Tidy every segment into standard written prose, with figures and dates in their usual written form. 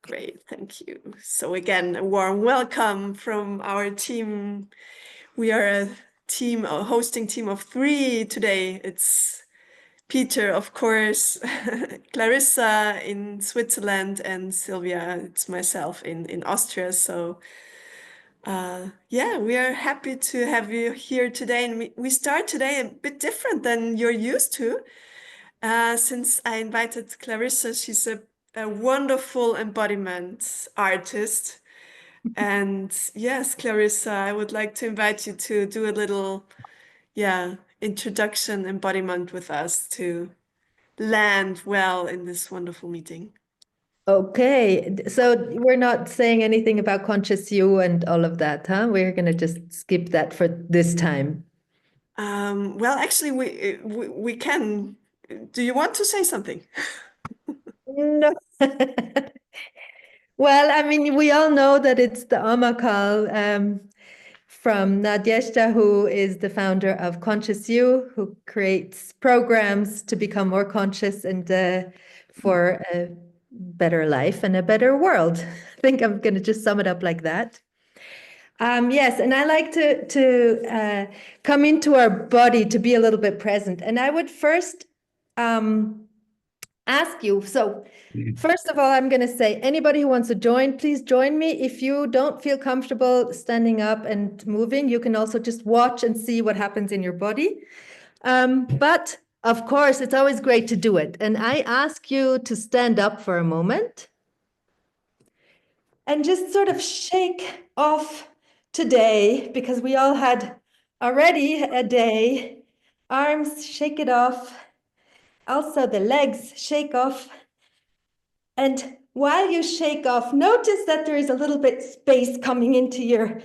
Great, thank you. So again, a warm welcome from our team. We are a team, a hosting team of 3 today. It's Peter, of course, Clarissa in Switzerland, and Sylvia, it's myself in Austria. So yeah, we are happy to have you here today. And we start today a bit different than you're used to. Since I invited Clarissa, she's a wonderful embodiment artist. And yes, Clarissa, I would like to invite you to do a little, introduction embodiment with us to land well in this wonderful meeting. Okay, so we're not saying anything about ConsciousU and all of that, huh? We're going to just skip that for this time. Well, actually, we can. Do you want to say something? No. Well, I mean, we all know that it's the Amakal from Nadjeschda, who is the founder of ConsciousU, who creates programs to become more conscious and for a better life and a better world. I think I'm going to just sum it up like that. Yes, and I like to come into our body to be a little bit present. And I would first ask you, so first of all, I'm going to say, anybody who wants to join, please join me. If you don't feel comfortable standing up and moving, you can also just watch and see what happens in your body. But of course, it's always great to do it. And I ask you to stand up for a moment and just sort of shake off today, because we all had already a day. Arms, shake it off. Also the legs, shake off. And while you shake off, notice that there is a little bit space coming into your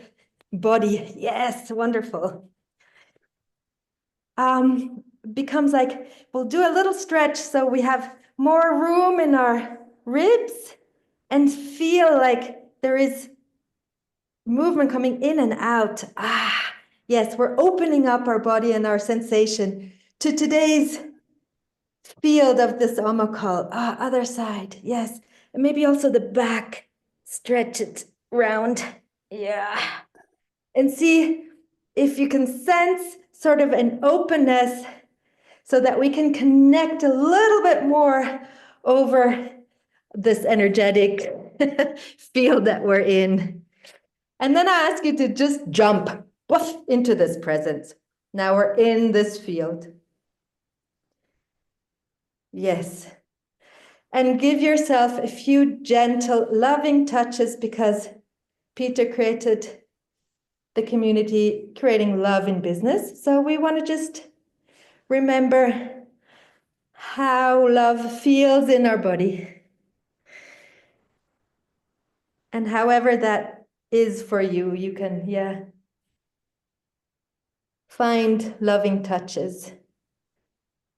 body. Yes, wonderful. Becomes like, we'll do a little stretch so we have more room in our ribs and feel like there is movement coming in and out. Yes, we're opening up our body and our sensation to today's field of this omakal. Other side, yes. And maybe also the back, stretch it round. Yeah. And see if you can sense sort of an openness so that we can connect a little bit more over this energetic field that we're in. And then I ask you to just jump into this presence. Now we're in this field. Yes. And give yourself a few gentle, loving touches, because Peter created the community creating love in business. So we want to just remember how love feels in our body. And however that is for you, you can, find loving touches.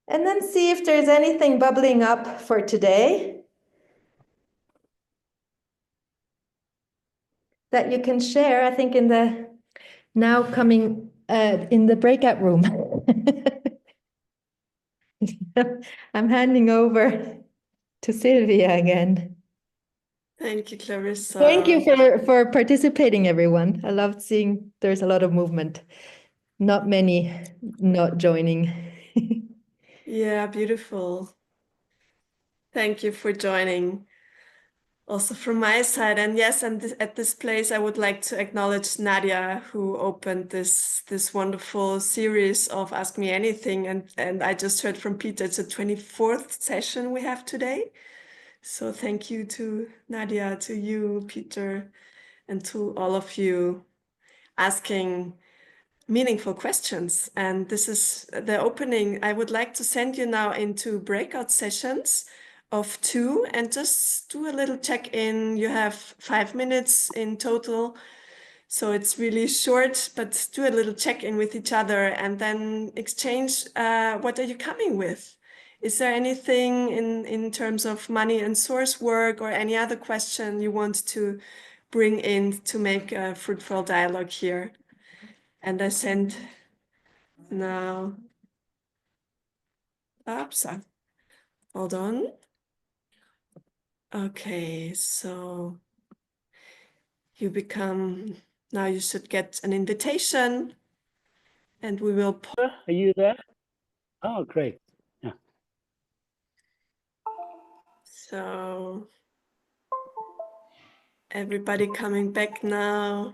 And then see if there's anything bubbling up for today that you can share. I think in the now coming in the breakout room. I'm handing over to Sylvia again. Thank you, Clarissa. Thank you for participating, everyone. I loved seeing there's a lot of movement. Not many not joining. Yeah, beautiful. Thank you for joining. Also from my side, and yes, and at this place, I would like to acknowledge Nadia, who opened this wonderful series of Ask Me Anything, and I just heard from Peter, it's the 24th session we have today. So thank you to Nadia, to you, Peter, and to all of you asking meaningful questions. And this is the opening. I would like to send you now into breakout sessions of 2 and just do a little check-in. You have 5 minutes in total. So it's really short, but do a little check-in with each other and then exchange what are you coming with? Is there anything in terms of money and source work or any other question you want to bring in to make a fruitful dialogue here? And I send now, oops, hold on. Okay, so you become, now you should get an invitation and we will. Are you there? Oh, great. Yeah. So everybody coming back now.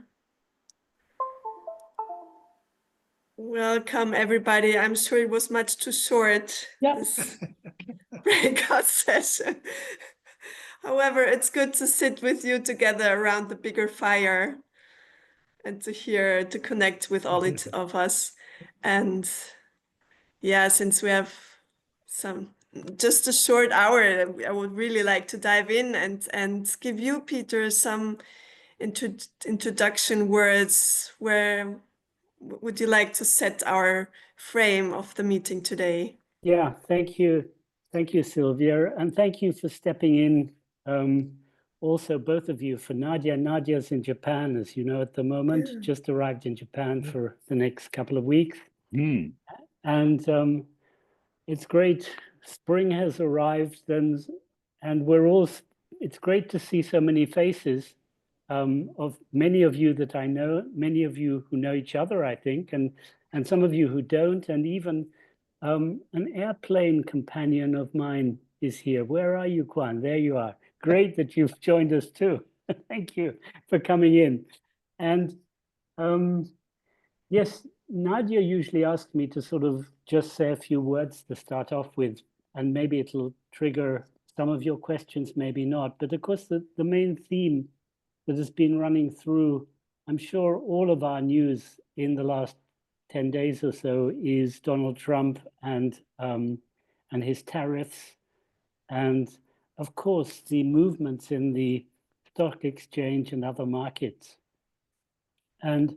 Welcome, everybody. I'm sure it was much too short, Yeah. this breakout session. However, it's good to sit with you together around the bigger fire and to connect with all of us. And yeah, since we have just a short hour, I would really like to dive in and give you, Peter, some introduction words. Where would you like to set our frame of the meeting today? Yeah, thank you. Thank you, Sylvia. And thank you for stepping in. Also, both of you, for Nadia. Nadia's in Japan, as you know, at the moment, just arrived in Japan for the next couple of weeks. And it's great. Spring has arrived, and it's great to see so many faces of many of you that I know, many of you who know each other, I think, and some of you who don't, and even an airplane companion of mine is here. Where are you, Kwan? There you are. Great that you've joined us too. Thank you for coming in. And yes, Nadia usually asks me to sort of just say a few words to start off with, and maybe it'll trigger some of your questions, maybe not. But of course, the main theme that has been running through, I'm sure, all of our news in the last 10 days or so is Donald Trump and his tariffs, and of course the movements in the stock exchange and other markets. And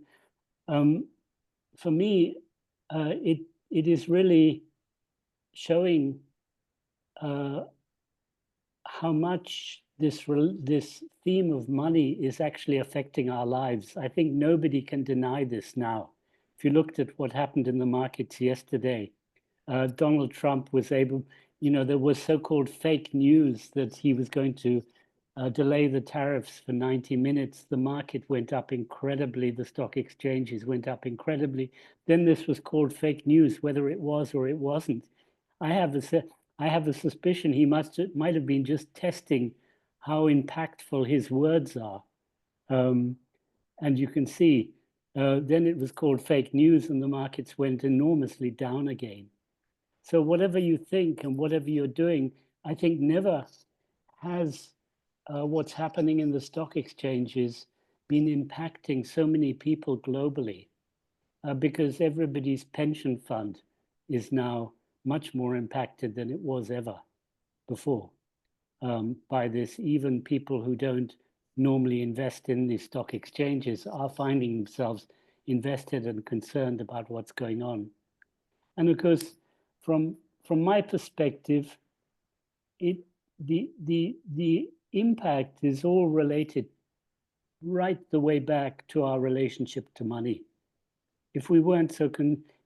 for me, it is really showing how much this theme of money is actually affecting our lives. I think nobody can deny this now. If you looked at what happened in the markets yesterday, Donald Trump was able, there was so-called fake news that he was going to delay the tariffs for 90 minutes. The market went up incredibly. The stock exchanges went up incredibly. Then this was called fake news, whether it was or it wasn't. I have a suspicion he might have been just testing how impactful his words are. And you can see, then it was called fake news and the markets went enormously down again. So whatever you think and whatever you're doing, I think never has what's happening in the stock exchanges been impacting so many people globally, because everybody's pension fund is now much more impacted than it was ever before by this. Even people who don't normally invest in the stock exchanges are finding themselves invested and concerned about what's going on. And of course, from my perspective, the impact is all related right the way back to our relationship to money. If we weren't so,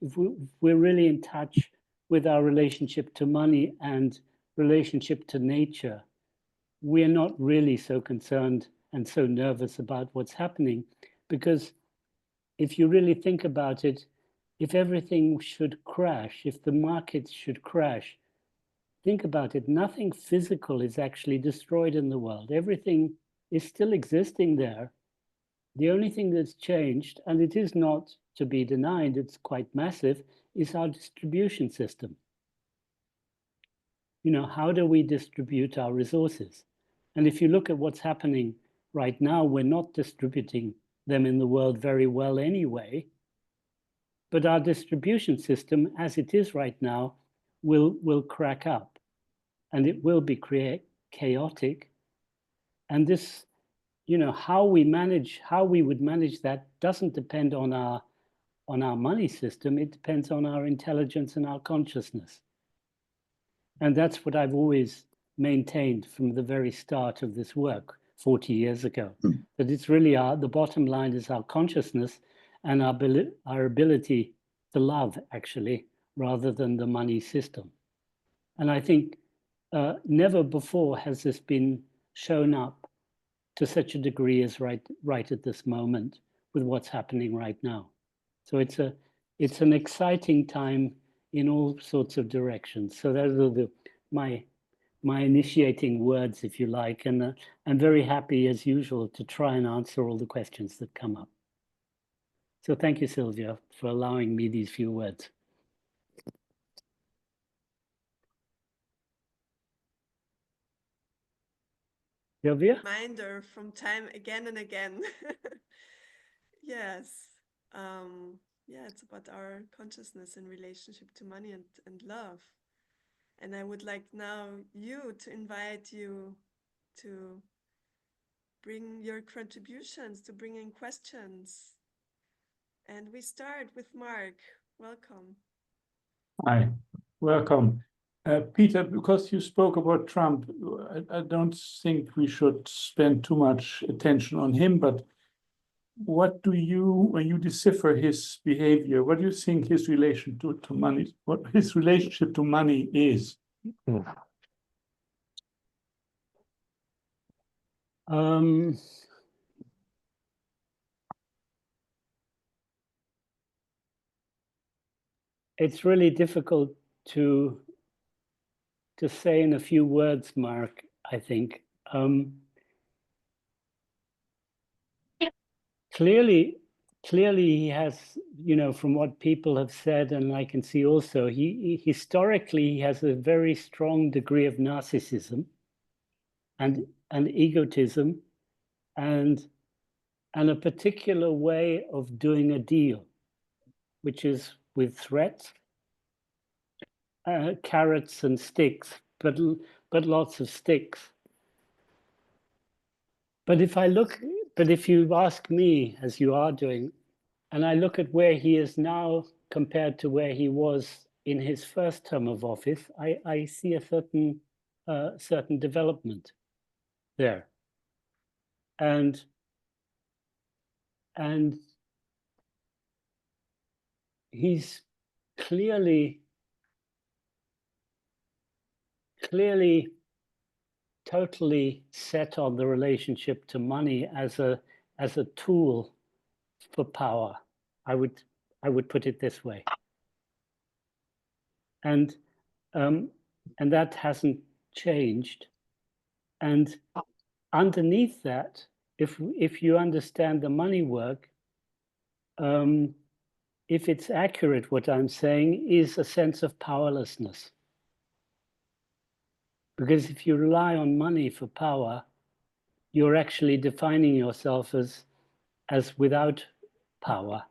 if we're really in touch with our relationship to money and relationship to nature, we're not really so concerned and so nervous about what's happening. Because if you really think about it, if everything should crash, if the markets should crash, think about it, nothing physical is actually destroyed in the world. Everything is still existing there. The only thing that's changed, and it is not to be denied, it's quite massive, is our distribution system. How do we distribute our resources? And if you look at what's happening right now, we're not distributing them in the world very well anyway. But our distribution system, as it is right now, will crack up, and it will be chaotic. And this, how we would manage that doesn't depend on our money system. It depends on our intelligence and our consciousness. And that's what I've always maintained from the very start of this work 40 years ago, that it's really the bottom line is our consciousness and our ability to love, actually, rather than the money system. And I think never before has this been shown up to such a degree as right at this moment with what's happening right now. So it's an exciting time in all sorts of directions. So those are my initiating words, if you like, and I'm very happy as usual to try and answer all the questions that come up. So thank you, Sylvia, for allowing me these few words. Sylvia? Reminder from time again and again. Yes. Yeah, it's about our consciousness in relationship to money and love. And I would like now to invite you to bring your contributions, to bring in questions. And we start with Mark. Welcome. Hi, welcome. Peter, because you spoke about Trump, I don't think we should spend too much attention on him, but what do you, when you decipher his behavior, what do you think his relation to money, what his relationship to money is? It's really difficult to say in a few words, Mark, I think. Clearly he has, from what people have said, and I can see also, he historically he has a very strong degree of narcissism and egotism and a particular way of doing a deal, which is with threats, carrots and sticks, but lots of sticks. But if you ask me, as you are doing, and I look at where he is now compared to where he was in his first term of office, I see a certain development there. And he's clearly totally set on the relationship to money as a tool for power. I would put it this way. And that hasn't changed. And underneath that, if you understand the money work, if it's accurate, what I'm saying is a sense of powerlessness. Because if you rely on money for power, you're actually defining yourself as without power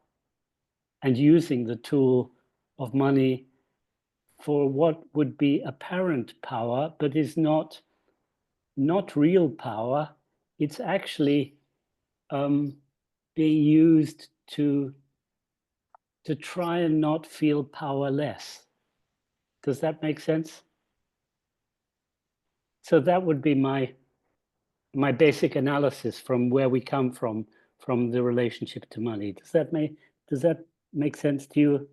and using the tool of money for what would be apparent power, but is not real power. It's actually being used to try and not feel powerless. Does that make sense? So that would be my basic analysis from where we come from the relationship to money. Does that make sense to you,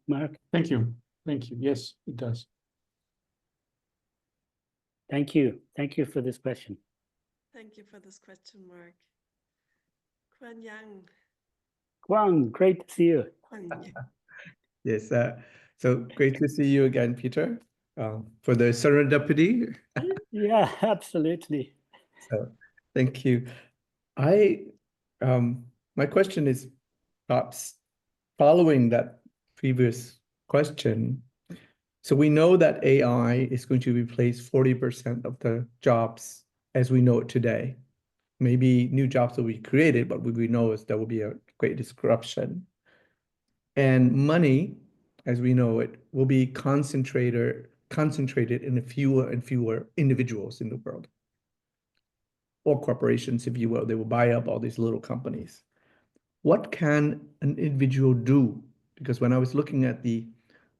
Mark? Thank you. Yes, it does. Thank you for this question. Thank you for this question, Mark. Quan Yang. Quan, great to see you. Yes, so great to see you again, Peter, for the serendipity. Yeah, absolutely. So thank you. My question is perhaps following that previous question. So we know that AI is going to replace 40% of the jobs as we know it today. Maybe new jobs will be created, but what we know is there will be a great disruption. And money, as we know it, will be concentrated in fewer and fewer individuals in the world, or corporations, if you will. They will buy up all these little companies. What can an individual do? Because when I was looking at the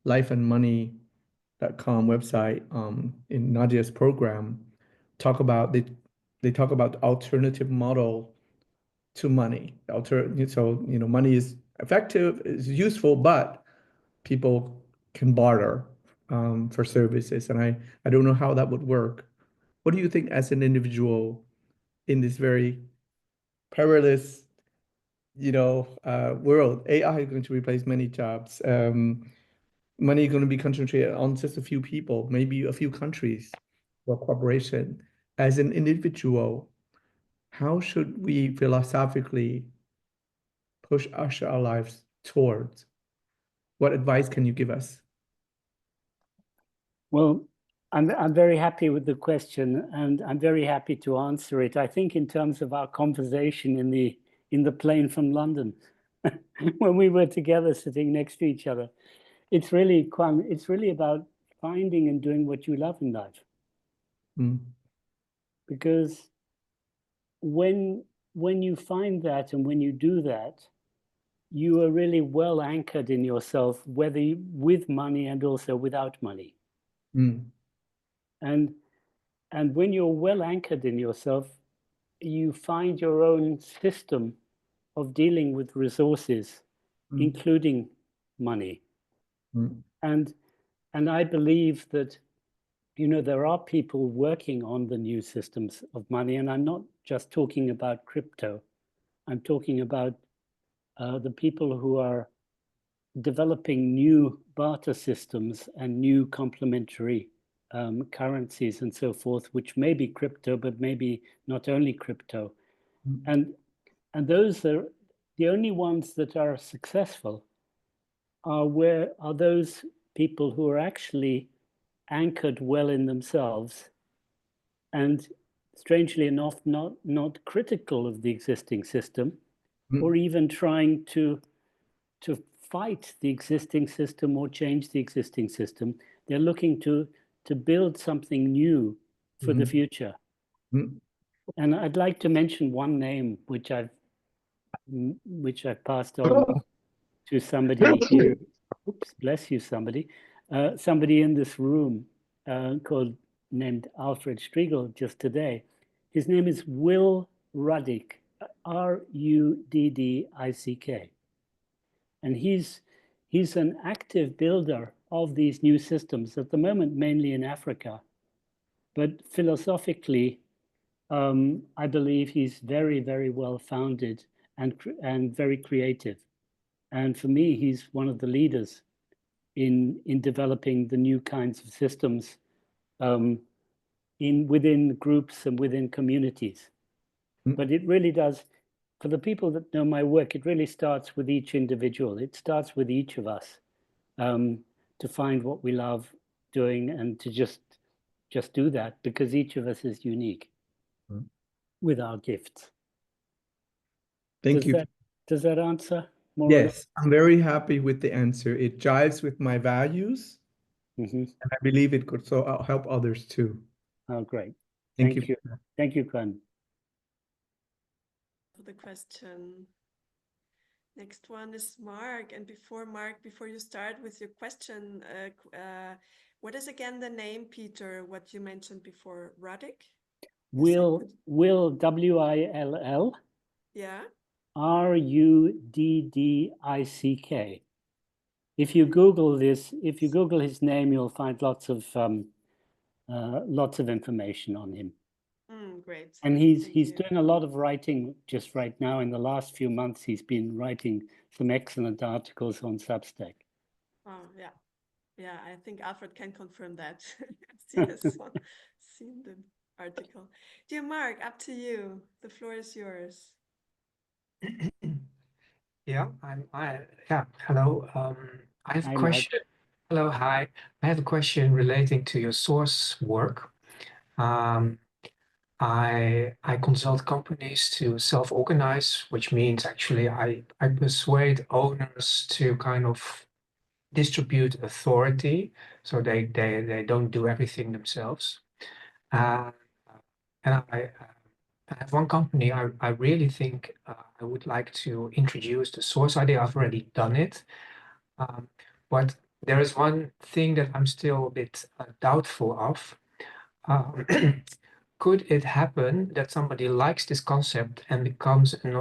lifeandmoney.com website in Nadje's program, they talk about the alternative model to money. So money is effective, is useful, but people can barter for services, and I don't know how that would work. what do you think as an individual in this very perilous, world? AI is going to replace many jobs. Money is going to be concentrated on just a few people, maybe a few countries or corporation. As an individual, how should we philosophically push our lives towards? What advice can you give us? Well, I'm very happy with the question, and I'm very happy to answer it. I think in terms of our conversation in the plane from London, when we were together sitting next to each other, it's really about finding and doing what you love in life. Mm. Because when you find that and when you do that, you are really well anchored in yourself, whether with money and also without money. Mm. And when you're well anchored in yourself, you find your own system of dealing with resources, including money. And I believe that, there are people working on the new systems of money, and I'm not just talking about crypto. I'm talking about the people who are developing new barter systems and new complementary currencies and so forth, which may be crypto, but maybe not only crypto. And those are the only ones that are successful are those people who are actually anchored well in themselves and, strangely enough, not critical of the existing system or even trying to fight the existing system or change the existing system. They're looking to build something new for the future. And I'd like to mention one name which I've passed on to somebody here. Oops, bless you, somebody. Somebody in this room named Alfred Striegel just today. His name is Will Ruddick, Ruddick. And he's an active builder of these new systems, at the moment mainly in Africa. But philosophically, I believe he's very, very well founded and very creative. And for me, he's one of the leaders in developing the new kinds of systems within groups and within communities. But it really does, for the people that know my work, it really starts with each individual. It starts with each of us to find what we love doing and to just do that, because each of us is unique with our gifts. Thank you. Does that answer more or less? Yes, I'm very happy with the answer. It jives with my values, and I believe it could help others too. Oh, great. Thank you. Thank you, Koenig. For the question. Next one is Mark. And before you start with your question, what is again the name, Peter, what you mentioned before? Ruddick? Will, Will. Yeah. Ruddick. If you Google this, if you Google his name, you'll find lots of information on him. Great. And he's doing a lot of writing just right now. In the last few months, he's been writing some excellent articles on Substack. Oh, yeah. Yeah, I think Alfred can confirm that. Seen the article. Dear Mark, up to you. The floor is yours. Yeah, hello. I have a question. Hello, hi. I have a question relating to your source work. I consult companies to self-organize, which means actually I persuade owners to kind of distribute authority so they don't do everything themselves. And I have one company I really think I would like to introduce the source idea. I've already done it. But there is one thing that I'm still a bit doubtful of. Could it happen that somebody likes this concept and becomes an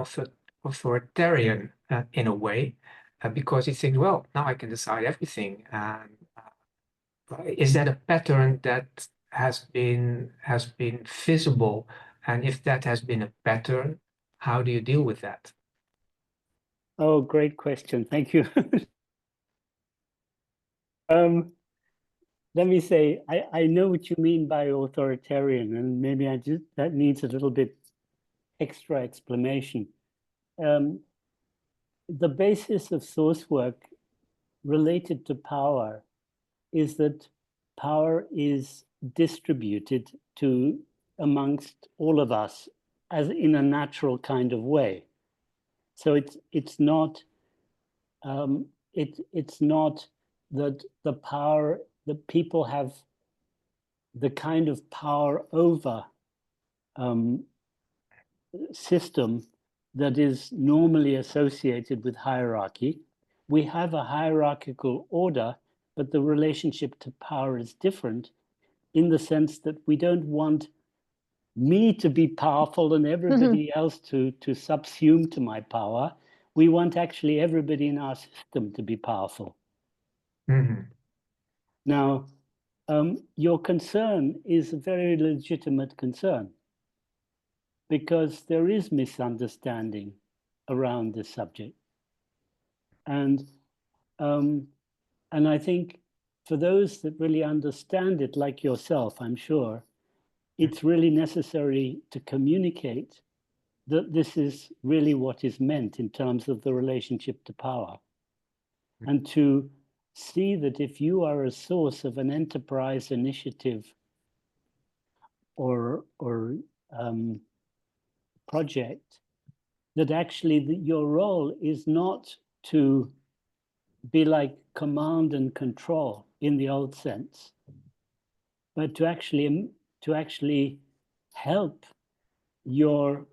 authoritarian in a way because he thinks, well, now I can decide everything? And is that a pattern that has been visible, and if that has been a pattern, how do you deal with that? Oh, great question. Thank you. Let me say, I know what you mean by authoritarian, and maybe that needs a little bit extra explanation. The basis of source work related to power is that power is distributed amongst all of us as in a natural kind of way. So it's not that the power that people have the kind of power over system that is normally associated with hierarchy. We have a hierarchical order, but the relationship to power is different in the sense that we don't want me to be powerful and everybody else to subsume to my power. We want actually everybody in our system to be powerful. Now, your concern is a very legitimate concern because there is misunderstanding around this subject. And I think for those that really understand it, like yourself, I'm sure, it's really necessary to communicate that this is really what is meant in terms of the relationship to power. And to see that if you are a source of an enterprise initiative or project, that actually your role is not to be like command and control in the old sense, but to actually help your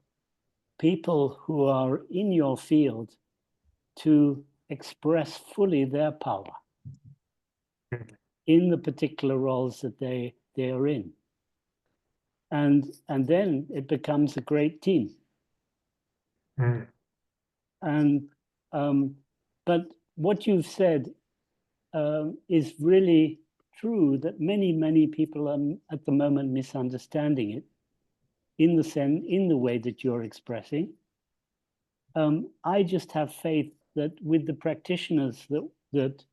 people who are in your field to express fully their power in the particular roles that they are in. And then it becomes a great team. And but what you've said is really true, that many people are at the moment misunderstanding it in the way that you're expressing. I just have faith that with the practitioners that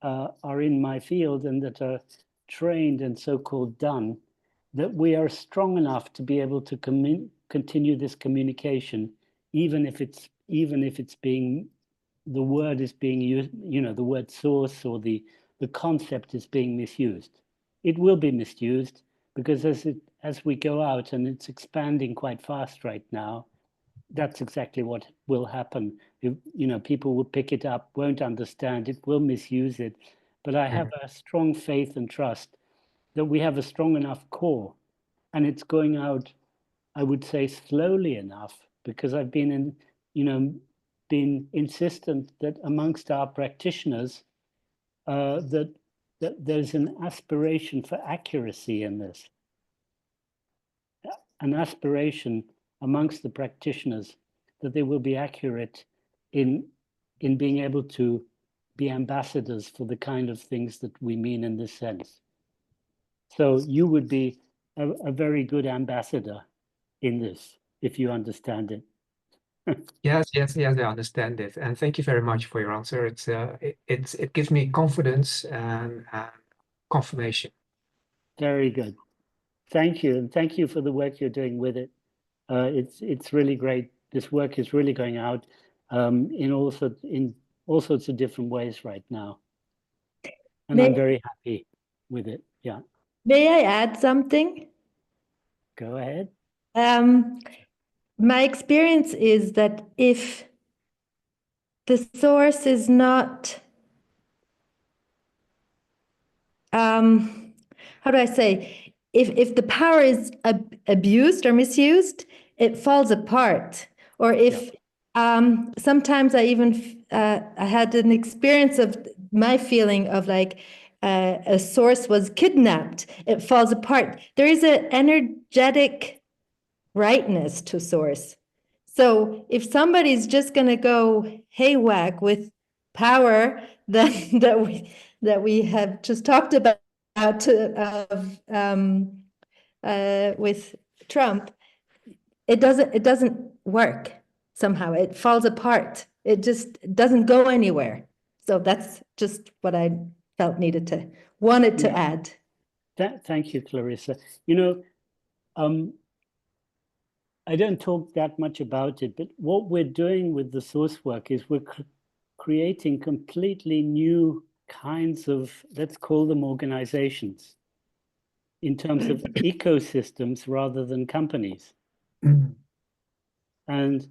are in my field and that are trained and so-called done, that we are strong enough to be able to continue this communication, even if it's being, the word is being used, the word source or the concept is being misused. It will be misused because as we go out, and it's expanding quite fast right now, that's exactly what will happen. People will pick it up, won't understand it, will misuse it. But I have a strong faith and trust that we have a strong enough core, and it's going out, I would say, slowly enough, because I've been insistent that amongst our practitioners, that there's an aspiration for accuracy in this, an aspiration amongst the practitioners that they will be accurate in being able to be ambassadors for the kind of things that we mean in this sense. So you would be a very good ambassador in this, if you understand it. Yes, I understand it, and thank you very much for your answer. It gives me confidence and confirmation. Very good. Thank you, and thank you for the work you're doing with it. It's really great. This work is really going out in all sorts of different ways right now, and I'm very happy with it. Yeah. May I add something? Go ahead. My experience is that if the source is not, how do I say, if the power is abused or misused, it falls apart. Or if sometimes I even I had an experience of my feeling of like a source was kidnapped, it falls apart. There is an energetic rightness to source. So if somebody's just going to go haywhack with power that we have just talked about, with Trump, it doesn't work somehow. It falls apart. It just doesn't go anywhere. So that's just what I felt wanted to add. Thank you, Clarissa. You know, I don't talk that much about it, but what we're doing with the source work is we're creating completely new kinds of, let's call them organizations, in terms of ecosystems rather than companies. And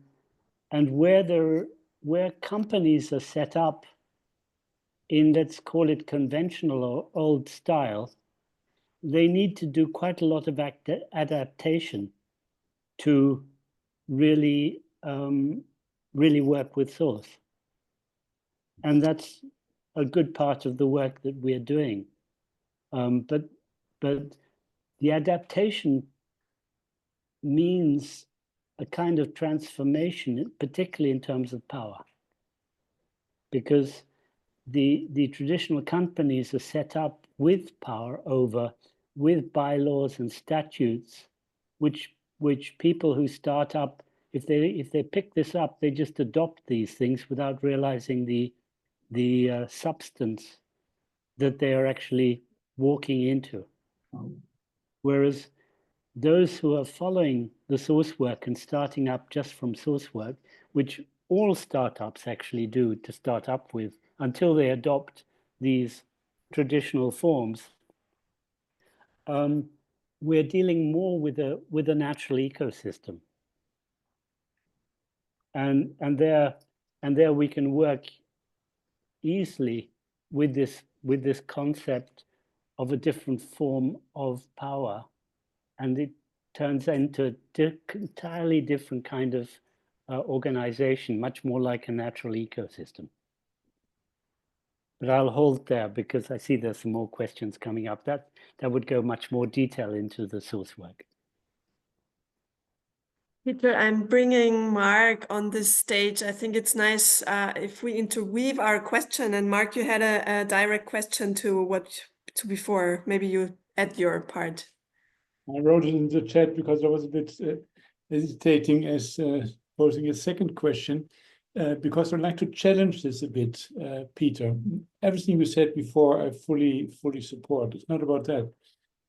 where companies are set up in, let's call it conventional or old style, they need to do quite a lot of adaptation to really really work with source. And that's a good part of the work that we're doing. But the adaptation means a kind of transformation, particularly in terms of power, because the traditional companies are set up with power over, with bylaws and statutes, which people who start up, if they pick this up, they just adopt these things without realizing the substance that they are actually walking into. Whereas those who are following the source work and starting up just from source work, which all startups actually do to start up with until they adopt these traditional forms, we're dealing more with a natural ecosystem. And there we can work easily with this concept of a different form of power, and it turns into an entirely different kind of organization, much more like a natural ecosystem. But I'll hold there because I see there's some more questions coming up. That would go much more detail into the source work. Peter, I'm bringing Mark on this stage. I think it's nice if we interweave our question. And Mark, you had a direct question to before. Maybe you add your part. I wrote it in the chat because I was a bit hesitating as posing a second question, because I'd like to challenge this a bit, Peter. Everything you said before, I fully support. It's not about that.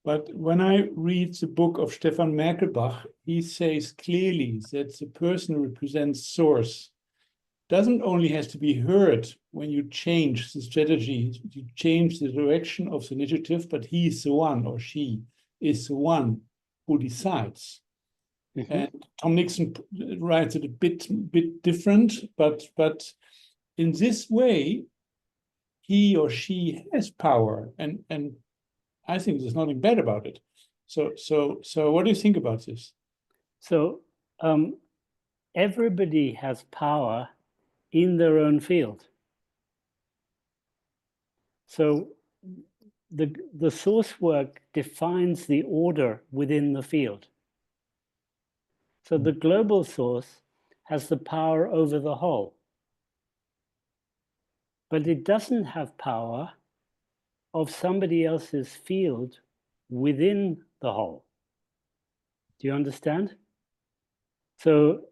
But when I read the book of Stefan Merkelbach, he says clearly that the person who represents source doesn't only has to be heard when you change the strategy, you change the direction of the initiative, but he is the one, or she is the one who decides. Mm-hmm. And Tom Nixon writes it a bit different, but in this way, he or she has power, and I think there's nothing bad about it. So what do you think about this? So everybody has power in their own field. So the source work defines the order within the field. So the global source has the power over the whole, but it doesn't have power of somebody else's field within the whole. Do you understand? So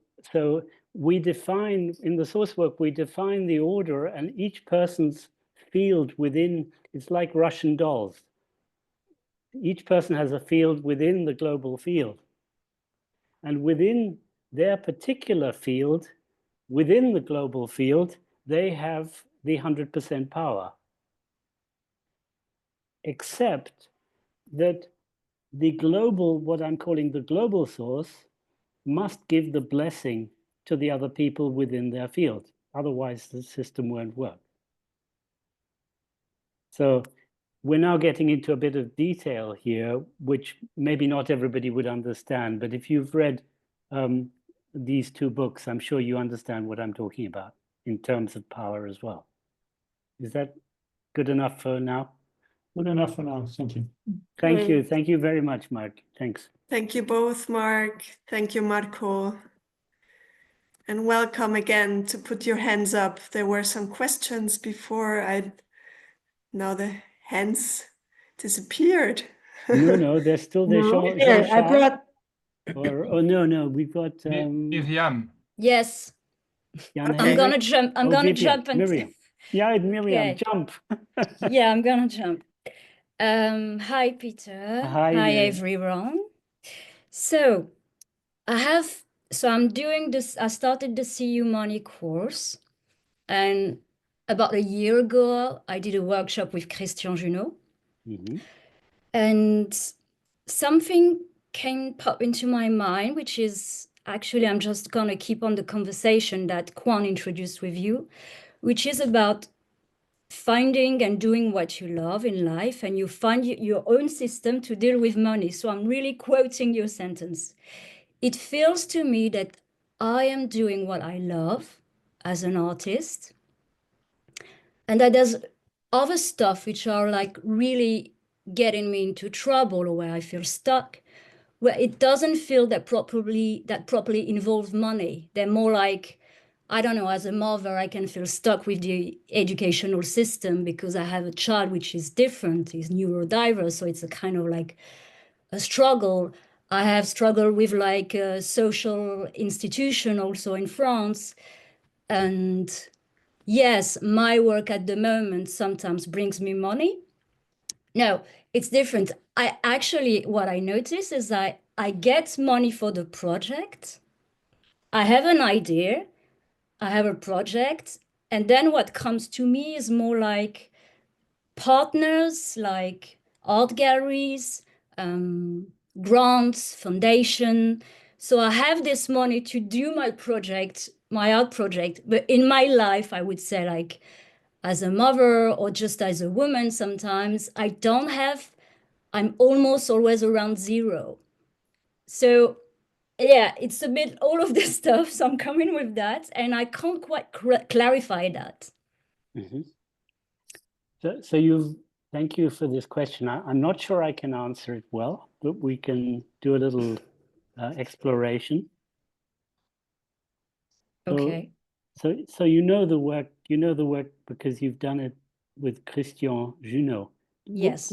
we define, in the source work, we define the order, and each person's field within, it's like Russian dolls. Each person has a field within the global field. And within their particular field, within the global field, they have the 100% power. Except that the global, what I'm calling the global source, must give the blessing to the other people within their field. Otherwise, the system won't work. So we're now getting into a bit of detail here, which maybe not everybody would understand. But if you've read these two books, I'm sure you understand what I'm talking about in terms of power as well. Is that good enough for now? Good enough for now. Thank you. Thank you. Thank you very much, Mark. Thanks. Thank you both, Mark. Thank you, Marco. And welcome again to put your hands up. There were some questions before. Now the hands disappeared. No, they're still there. No, here, I Jean-Charles, brought, or no, we've got Miriam. Yes, Jan Okay. I'm gonna Hendrik. jump. I'm Oh, gonna Vivian, jump and Miriam. Yeah, Miriam, Okay. jump. yeah, I'm gonna jump. Hi, Peter. Hi, Hi, Miriam. everyone. So I'm doing this. I started the CU Money course, and about a year ago, I did a workshop with Christian Junot, Mhm. and something pop into my mind, which is actually I'm just gonna keep on the conversation that Kwan introduced with you, which is about finding and doing what you love in life, and you find your own system to deal with money. So I'm really quoting your sentence. It feels to me that I am doing what I love as an artist, and that there's other stuff which are like really getting me into trouble, or where I feel stuck, where it doesn't feel that properly involves money. They're more like, I don't know, as a mother, I can feel stuck with the educational system because I have a child which is different, he's neurodiverse, so it's a kind of like a struggle. I have struggled with like a social institution also in France. And yes, my work at the moment sometimes brings me money. No, it's different. I actually, what I notice is I get money for the project. I have an idea, I have a project, and then what comes to me is more like partners, like art galleries, grants, foundation. So I have this money to do my project, my art project, but in my life, I would say like as a mother or just as a woman, sometimes I don't have, I'm almost always around zero. So yeah, it's a bit all of this stuff. So I'm coming with that, and I can't quite clarify that. Mhm. So thank you for this question. I'm not sure I can answer it well, but we can do a little exploration. Okay. So you know the work because you've done it with Christian Junot. Yes.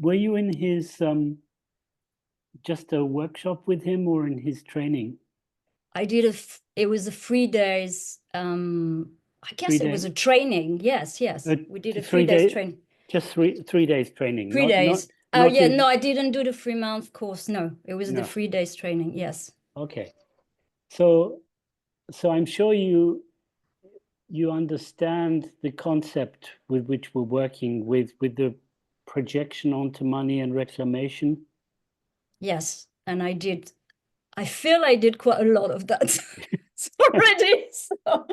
Were you in his just a workshop with him or in his training? I did it was a 3 days, I guess 3 it was days? a training. Yes. We did a 3 3 days days, training. just three days training. 3 days. not Yeah, his- no, I didn't do the 3-month course. No, it was the No. 3 days training. Yes. Okay. So I'm sure you understand the concept with which we're working with the projection onto money and reclamation. Yes. And I feel I did quite a lot of that already. So,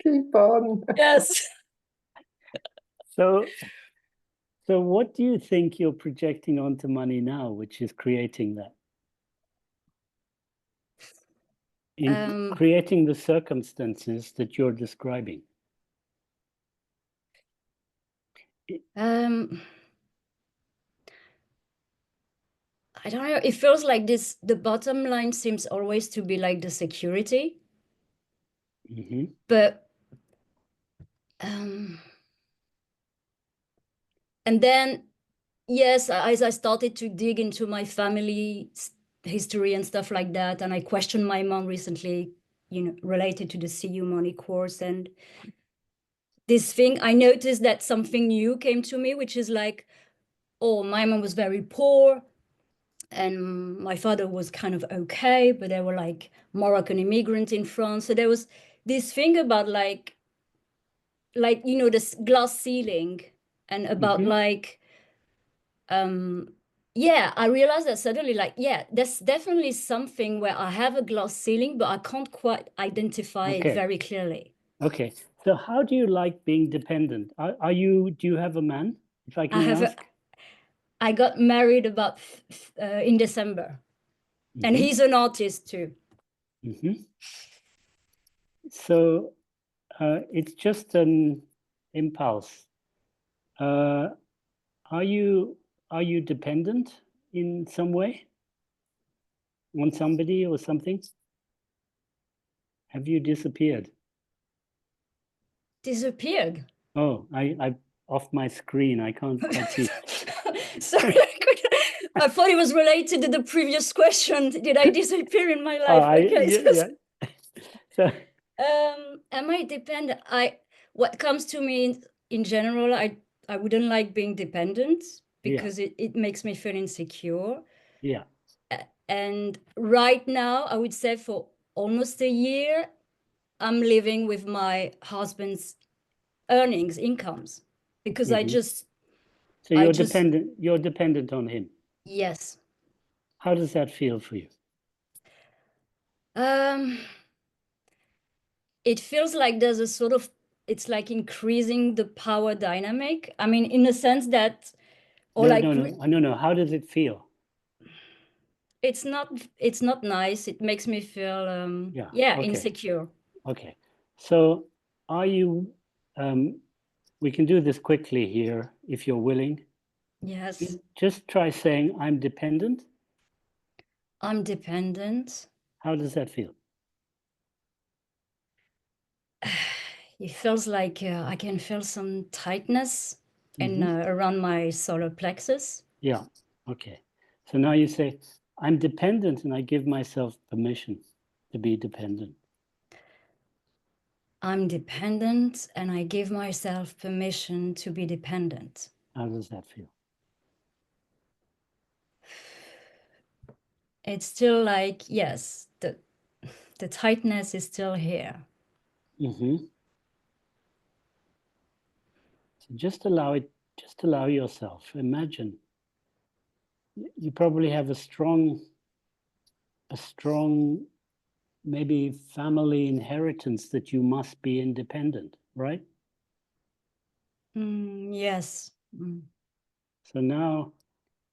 keep on. yes. So what do you think you're projecting onto money now, which is creating that? In creating the circumstances that you're describing? I don't know. It feels like the bottom line seems always to be like the security. Mm-hmm. But and then yes, as I started to dig into my family history and stuff like that, and I questioned my mom recently, related to the CU Money course, and this thing, I noticed that something new came to me, which is like, oh, my mom was very poor, and my father was kind of okay, but they were like Moroccan immigrants in France. So there was this thing about like this glass ceiling, and about like yeah, I realized that suddenly, like, yeah, there's definitely something where I have a glass ceiling, but I can't quite identify it very clearly. Okay. So how do you like being dependent? Do you have a man, if I can ask? I got married about in December, and he's an artist too. Mm-hmm. So it's just an impulse. Are you dependent in some way on somebody or something? Have you disappeared? Disappeared? Oh, off my screen. I can't quite see. Sorry, I thought it was related to the previous question. Did I disappear in my life? Oh, Okay. yeah. So, am I dependent? What comes to me in general, I wouldn't like being dependent because it makes me feel insecure. yeah. And right now, I would say for almost a year, I'm living with my husband's earnings, incomes, because I just. So you're dependent. You're dependent on him. Yes. How does that feel for you? It feels like there's a sort of, it's like increasing the power dynamic. I mean, in the sense that, or no. How does it feel? It's not nice. It makes me feel, okay. insecure. Okay. So are you, we can do this quickly here if you're willing. Yes. Just try saying, I'm dependent. I'm dependent. How does that feel? It feels like I can feel some tightness around my solar plexus. Yeah. Okay. So now you say, I'm dependent and I give myself permission to be dependent. I'm dependent and I give myself permission to be dependent. How does that feel? It's still like, yes, the tightness is still here. So just allow it, just allow yourself. Imagine you probably have a strong maybe family inheritance that you must be independent, right? Yes. So now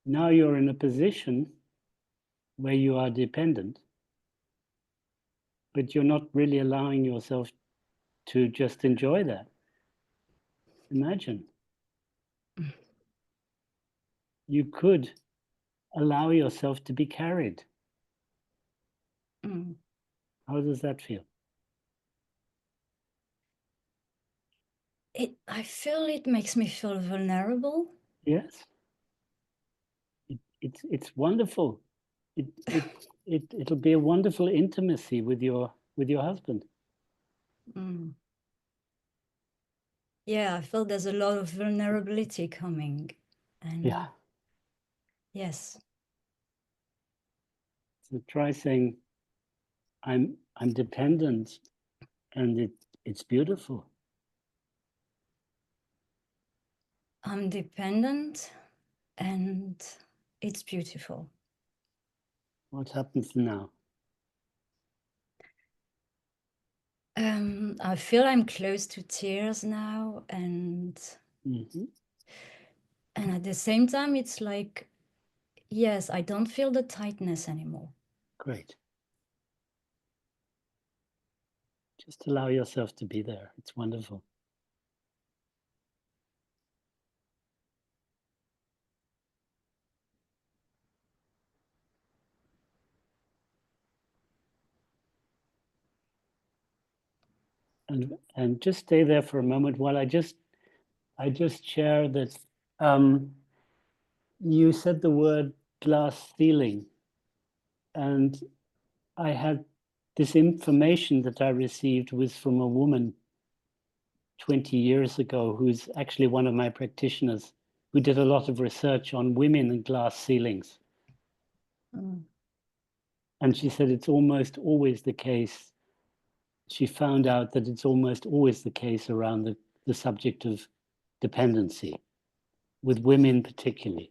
you're in a position where you are dependent, but you're not really allowing yourself to just enjoy that. Imagine you could allow yourself to be carried. How does that feel? I feel it makes me feel vulnerable. Yes. It's wonderful. It'll be a wonderful intimacy with your husband. Yeah, I feel there's a lot of vulnerability coming. And yes. So try saying, I'm dependent and it's beautiful. I'm dependent and it's beautiful. What happens now? I feel I'm close to tears now, and at the same time, it's like, yes, I don't feel the tightness anymore. Great. Just allow yourself to be there. It's wonderful. And just stay there for a moment while I just share that you said the word glass ceiling, and I had this information that I received was from a woman 20 years ago who's actually one of my practitioners who did a lot of research on women and glass ceilings. And she said it's almost always the case. She found out that it's almost always the case around the subject of dependency, with women particularly.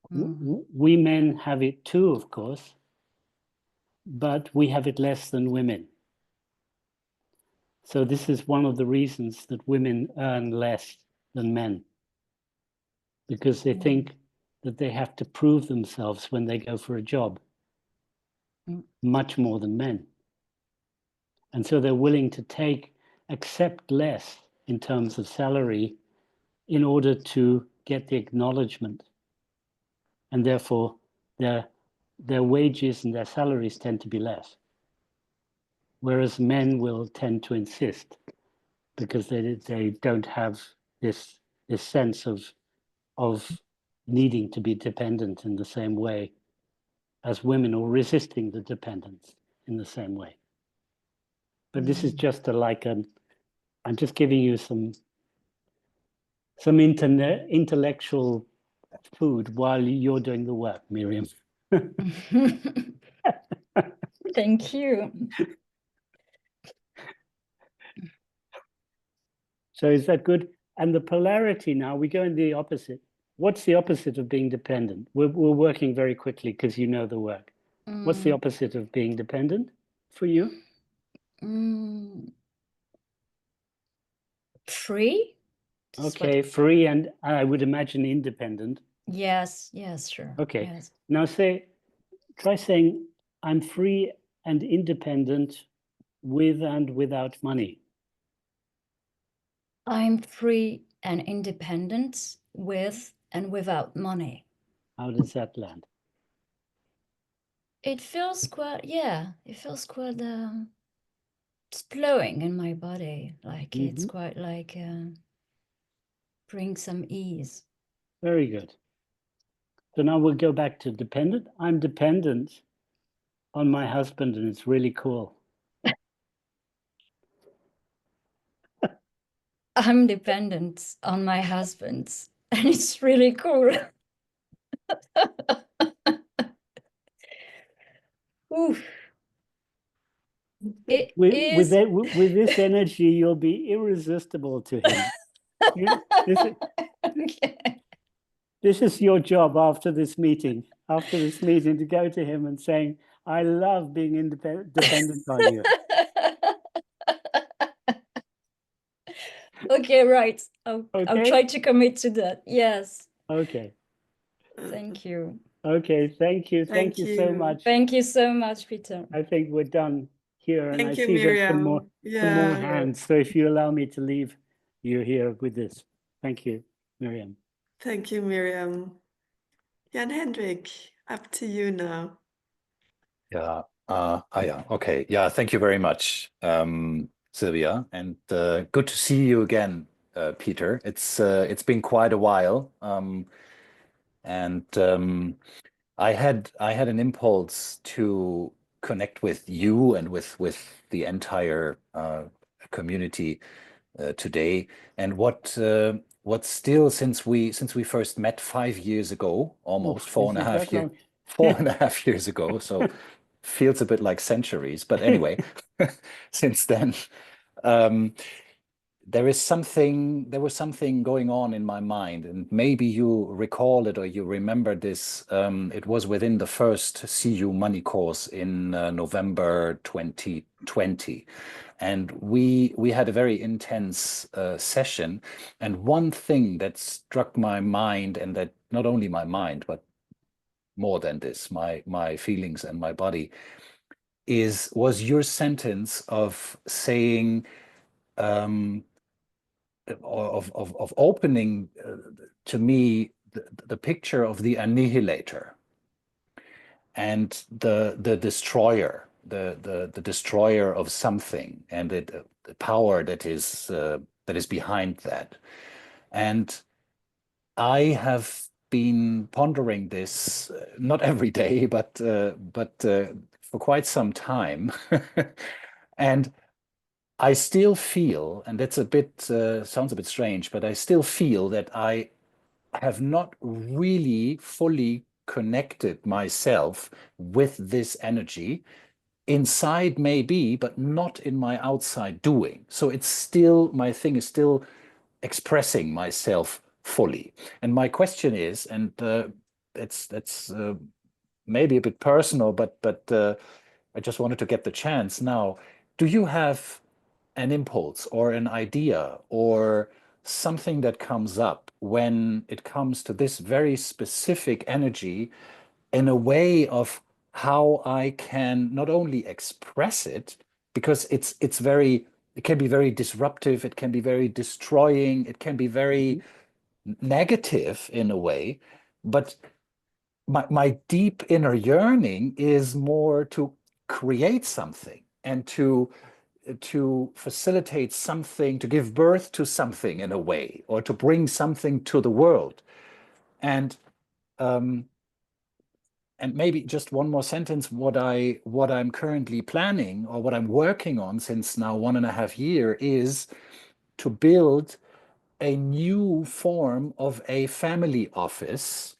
We men have it too, of course, but we have it less than women. So this is one of the reasons that women earn less than men, because they think that they have to prove themselves when they go for a job, much more than men. And so they're willing to accept less in terms of salary in order to get the acknowledgement. And therefore, their wages and their salaries tend to be less. Whereas men will tend to insist because they don't have this sense of needing to be dependent in the same way as women, or resisting the dependence in the same way. But this is just I'm just giving you some intellectual food while you're doing the work, Miriam. Thank you. So is that good? And the polarity now, we go in the opposite. What's the opposite of being dependent? We're working very quickly because you know the work. What's the opposite of being dependent for you? Free? Okay, free, and I would imagine independent. Yes, sure. Okay, yes. now try saying, I'm free and independent with and without money. I'm free and independent with and without money. How does that land? It feels quite, it's flowing in my body. Like it's quite like, bring some ease. Very good. So now we'll go back to dependent. I'm dependent on my husband, and it's really cool. I'm dependent on my husband, and it's really cool. Oof. With this energy, you'll be irresistible to him. Okay. This is your job after this meeting. After this meeting, to go to him and saying, "I love being dependent on you." Okay, right. I'll Okay? try to commit to that. Yes. Okay. Thank you. Okay. Thank you. Thank you so much. Thank you so much, Peter. I think we're done here, and I Thank you, see there's some Miriam. more hands. So if you allow me to leave you here with this, thank you, Miriam. Thank you, Miriam. Jan Hendrik, up to you now. Yeah. Yeah. Okay. Yeah. Thank you very much, Sylvia, and good to see you again, Peter. It's been quite a while, and I had an impulse to connect with you and with the entire community today. And what still, since we first met 5 years ago, almost 4.5 years, 4.5 years ago, so feels a bit like centuries, but anyway, since then, there was something going on in my mind, and maybe you recall it or you remember this. It was within the first CU Money course in November 2020. And we had a very intense session. And one thing that struck my mind, and that not only my mind, but more than this, my feelings and my body, was your sentence of saying, of opening to me the picture of the annihilator and the destroyer, the destroyer of something, and the power that is behind that. And I have been pondering this not every day, but for quite some time, and I still feel, and that's a bit sounds a bit strange, but I still feel that I have not really fully connected myself with this energy inside, maybe, but not in my outside doing. So it's still, my thing is still expressing myself fully. And my question is, and that's maybe a bit personal, but I just wanted to get the chance now. Do you have an impulse or an idea or something that comes up when it comes to this very specific energy, in a way of how I can not only express it, because it can be very disruptive, it can be very destroying, it can be very negative in a way, but my deep inner yearning is more to create something and to to facilitate something, to give birth to something in a way, or to bring something to the world. And maybe just one more sentence, what I'm currently planning, or what I'm working on since now 1.5 years, is to build a new form of a family office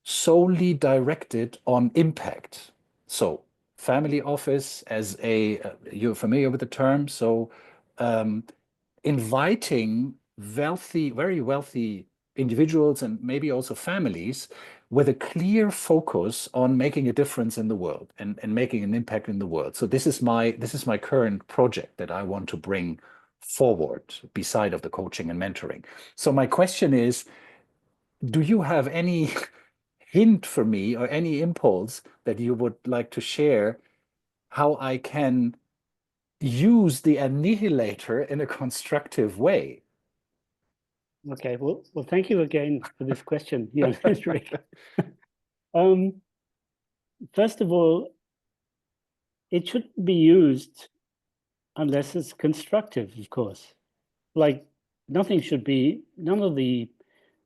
solely directed on impact. So family office as a, you're familiar with the term, so inviting wealthy, very wealthy individuals and maybe also families with a clear focus on making a difference in the world and making an impact in the world. So this is my current project that I want to bring forward beside of the coaching and mentoring. So my question is, do you have any hint for me or any impulse that you would like to share how I can use the annihilator in a constructive way? Okay, well, thank you again for this question, Jan Hendrik. First of all, it shouldn't be used unless it's constructive, of course. Like none of the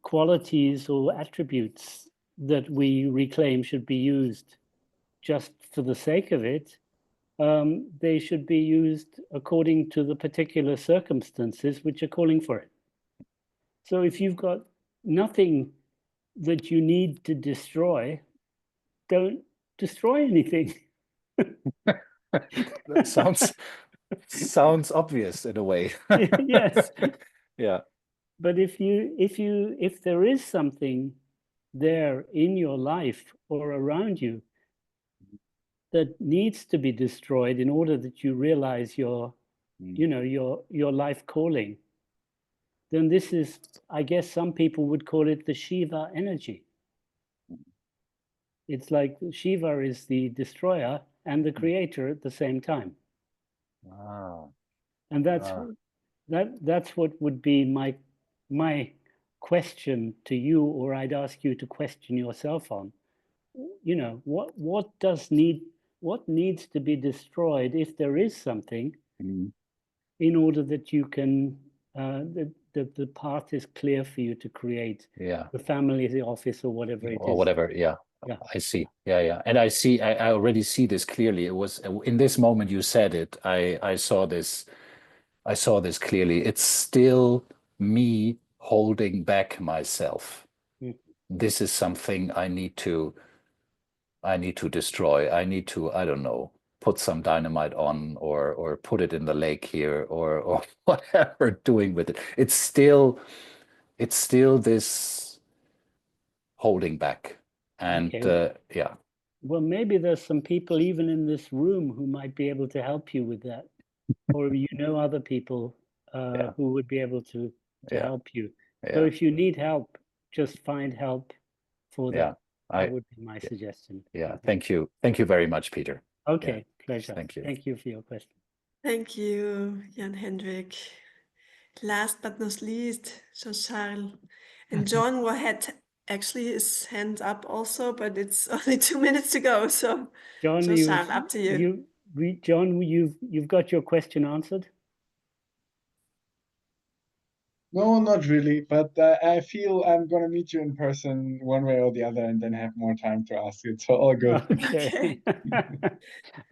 qualities or attributes that we reclaim should be used just for the sake of it. They should be used according to the particular circumstances which are calling for it. So if you've got nothing that you need to destroy, don't destroy anything. That sounds obvious in a way. Yes. Yeah. But if there is something there in your life or around you that needs to be destroyed in order that you realize your life calling, then this is, I guess some people would call it the Shiva energy. It's like Shiva is the destroyer and the creator at the same time. Wow. And that's what would be my question to you, or I'd ask you to question yourself on. You know, what needs to be destroyed if there is something, in order that you can the path is clear for you to create the family office or whatever it is. Or whatever, yeah. Yeah. I see. Yeah. And I already see this clearly. It was in this moment you said it, I saw this clearly. It's still me holding back myself. This is something I need to destroy. I need to, I don't know, put some dynamite on or put it in the lake here or whatever doing with it. It's still this holding back. And Okay. yeah. Well, maybe there's some people even in this room who might be able to help you with that, or other people who would be able to help you. So if you need help, just find help for that. That would be my suggestion. Yeah. Thank you very much, Peter. Okay, pleasure. Thank you. Thank you for your question. Thank you, Jan Hendrik. Last but not least, Jean-Charles. And John had actually his hand up also, but it's only 2 minutes to go. So John, Jean-Charles, up to you. John, you've got your question answered? No, not really, but I feel I'm going to meet you in person one way or the other and then have more time to ask it. So all good. Okay.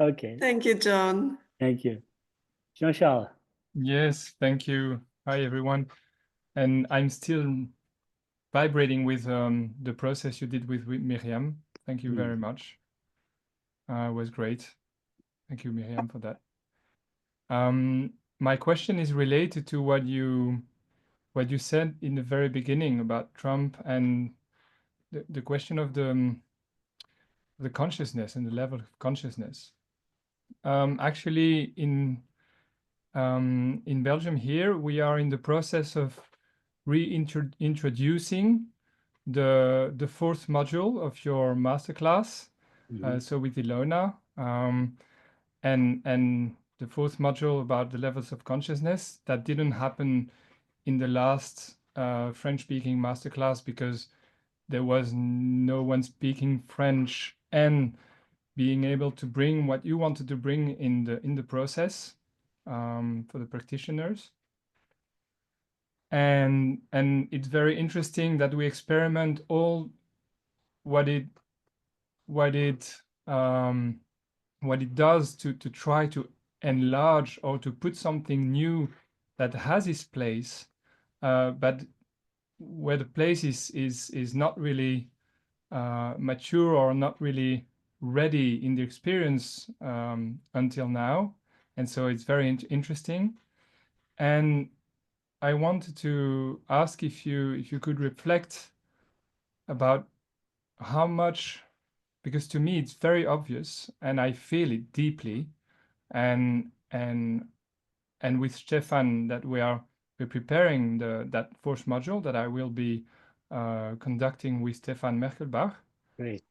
Okay. Thank you, John. Thank you. Jean-Charles. Yes, thank you. Hi, everyone. And I'm still vibrating with the process you did with Miriam. Thank you very much. It was great. Thank you, Miriam, for that. My question is related to what you said in the very beginning about Trump and the question of the consciousness and the level of consciousness. Actually, in Belgium here, we are in the process of reintroducing the fourth module of your masterclass. So with Ilona, and the fourth module about the levels of consciousness, that didn't happen in the last French-speaking masterclass because there was no one speaking French and being able to bring what you wanted to bring in the process. for the practitioners. And it's very interesting that we experiment all what it does to try to enlarge or to put something new that has its place, but where the place is not really mature or not really ready in the experience until now. And so it's very interesting. And I wanted to ask if you could reflect about how much, because to me it's very obvious and I feel it deeply, and with Stefan that we're preparing that fourth module that I will be conducting with Stefan Merkelbach. Great.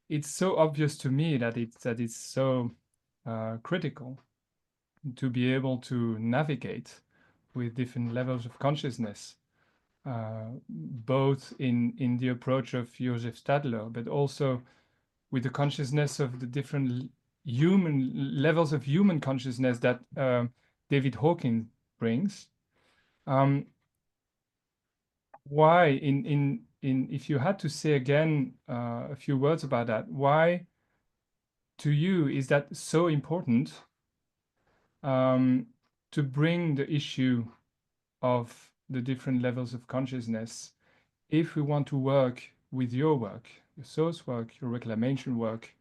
It's so obvious to me that it's so critical to be able to navigate with different levels of consciousness, both in the approach of Josef Stadler, but also with the consciousness of the different human levels of human consciousness that David Hawkins brings. Why, if you had to say again a few words about that, why to you is that so important to bring the issue of the different levels of consciousness if we want to work with your work, your source work, your reclamation work,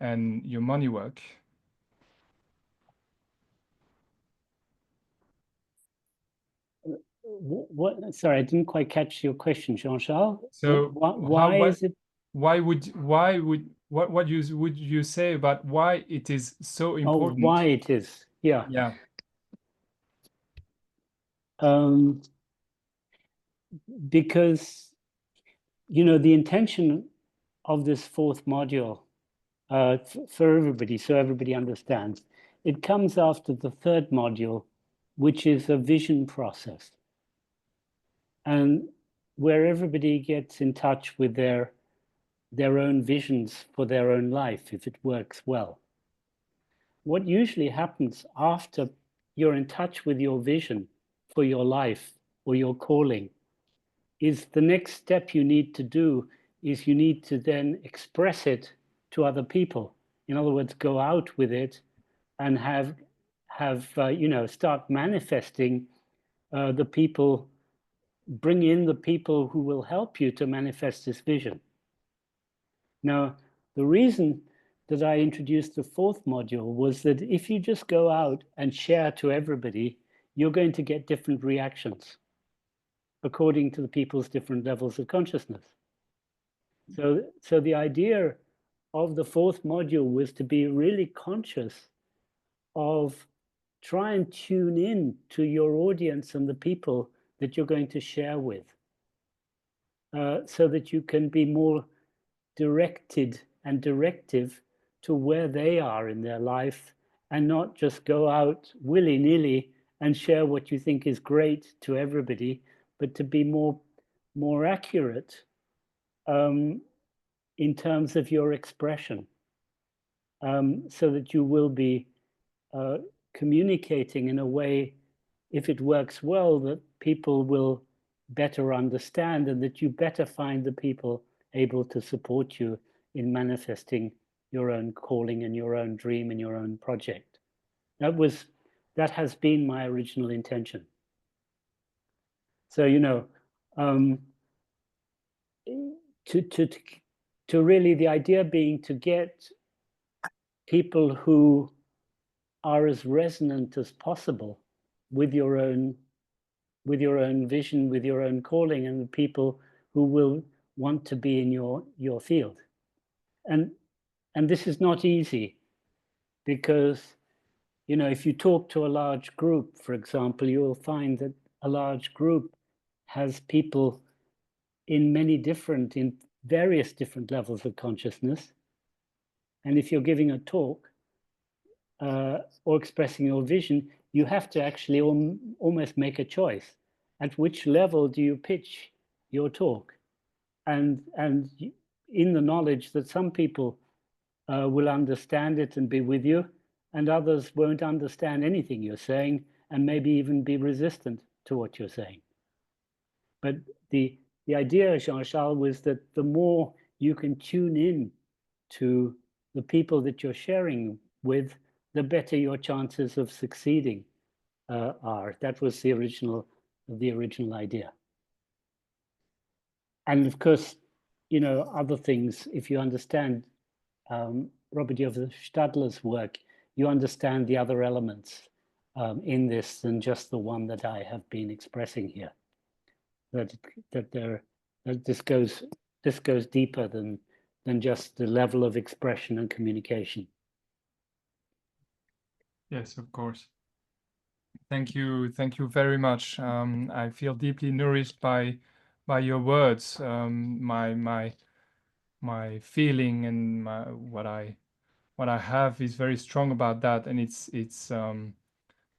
and your money work? What? Sorry, I didn't quite catch your question, Jean-Charles. So why is it? What would you say about why it is so important? Oh, why it is? Yeah. Yeah. Because, you know, the intention of this fourth module for everybody, so everybody understands, it comes after the third module, which is a vision process, and where everybody gets in touch with their own visions for their own life, if it works well. What usually happens after you're in touch with your vision for your life or your calling is the next step you need to do is you need to then express it to other people. In other words, go out with it and have start manifesting the people, bring in the people who will help you to manifest this vision. Now, the reason that I introduced the fourth module was that if you just go out and share to everybody, you're going to get different reactions according to the people's different levels of consciousness. So the idea of the fourth module was to be really conscious of try and tune in to your audience and the people that you're going to share with, so that you can be more directed and directive to where they are in their life, and not just go out willy-nilly and share what you think is great to everybody, but to be more accurate in terms of your expression, so that you will be communicating in a way, if it works well, that people will better understand, and that you better find the people able to support you in manifesting your own calling and your own dream and your own project. That has been my original intention. So, you know, to really, the idea being to get people who are as resonant as possible with your own vision, with your own calling, and the people who will want to be in your field. And this is not easy, because, you know, if you talk to a large group, for example, you will find that a large group has people in various different levels of consciousness. And if you're giving a talk or expressing your vision, you have to actually almost make a choice. At which level do you pitch your talk? And in the knowledge that some people will understand it and be with you, and others won't understand anything you're saying and maybe even be resistant to what you're saying. But the idea, Jean-Charles, was that the more you can tune in to the people that you're sharing with, the better your chances of succeeding are. That was the original idea. And of course, you know, other things, if you understand Robert Stadler's work, you understand the other elements in this than just the one that I have been expressing here. That this goes deeper than just the level of expression and communication. Yes, of course. Thank you very much. I feel deeply nourished by your words. My feeling and what I have is very strong about that, and it's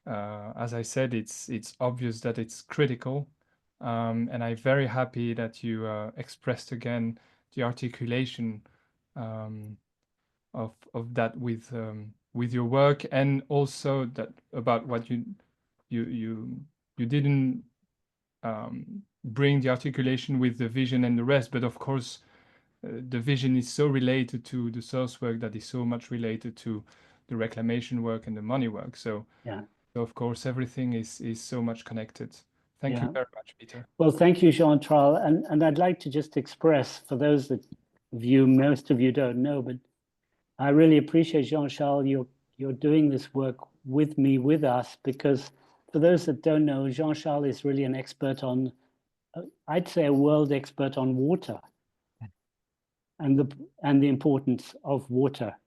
as I said, it's obvious that it's critical, and I'm very happy that you expressed again the articulation of that with your work, and also that about what you didn't bring the articulation with the vision and the rest, but of course the vision is so related to the source work that is so much related to the reclamation work and the money work. So yeah. So of course, everything is so much connected. Thank you very much, Peter. Well, thank you, Jean-Charles. And I'd like to just express, for those of you, most of you don't know, but I really appreciate, Jean-Charles, you're doing this work with me, with us, because for those that don't know, Jean-Charles is really an expert on, I'd say a world expert on water and the importance of water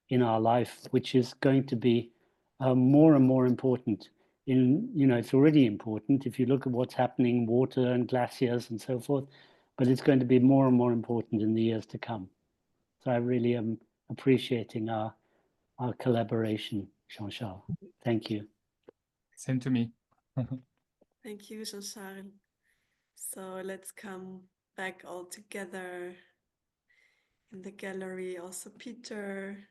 in our life, which is going to be more and more important. It's already important if you look at what's happening, water and glaciers and so forth, but it's going to be more and more important in the years to come. So I really am appreciating our collaboration, Jean-Charles. Thank you. Same to me. Thank you, Jean-Charles. So let's come back all together in the gallery. Also, Peter.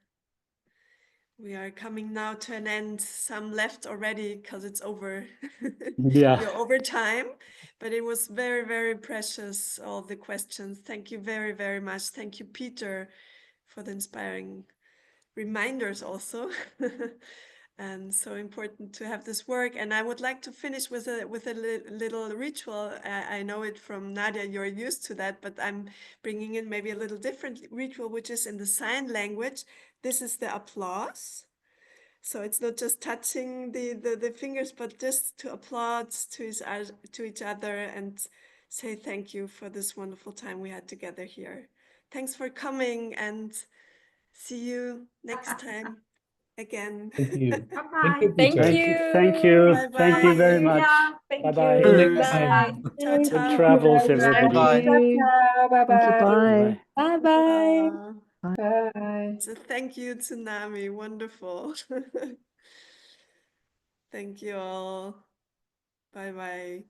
We are coming now to an end. Some left already because it's over. Yeah. You're over time, but it was very, very precious, all the questions. Thank you very, very much. Thank you, Peter, for the inspiring reminders also. And so important to have this work. And I would like to finish with a little ritual. I know it from Nadia, you're used to that, but I'm bringing in maybe a little different ritual, which is in the sign language. This is the applause. So it's not just touching the fingers, but just to applaud to each other and say thank you for this wonderful time we had together here. Thanks for coming, and see you next time again. Thank you. Bye-bye. Thank you, Peter. Thank you. Bye-bye. Thank you very much. Yeah, thank Bye-bye. you. Bye. Ciao, Good ciao. travels, everybody. Bye. Bye. Bye bye. Bye. So thank you, Tsunami. Wonderful. Thank you all. Bye-bye.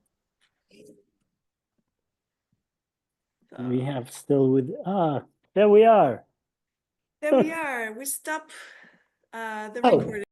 We have still with, there we are. There we are. We stop the Oh. recording.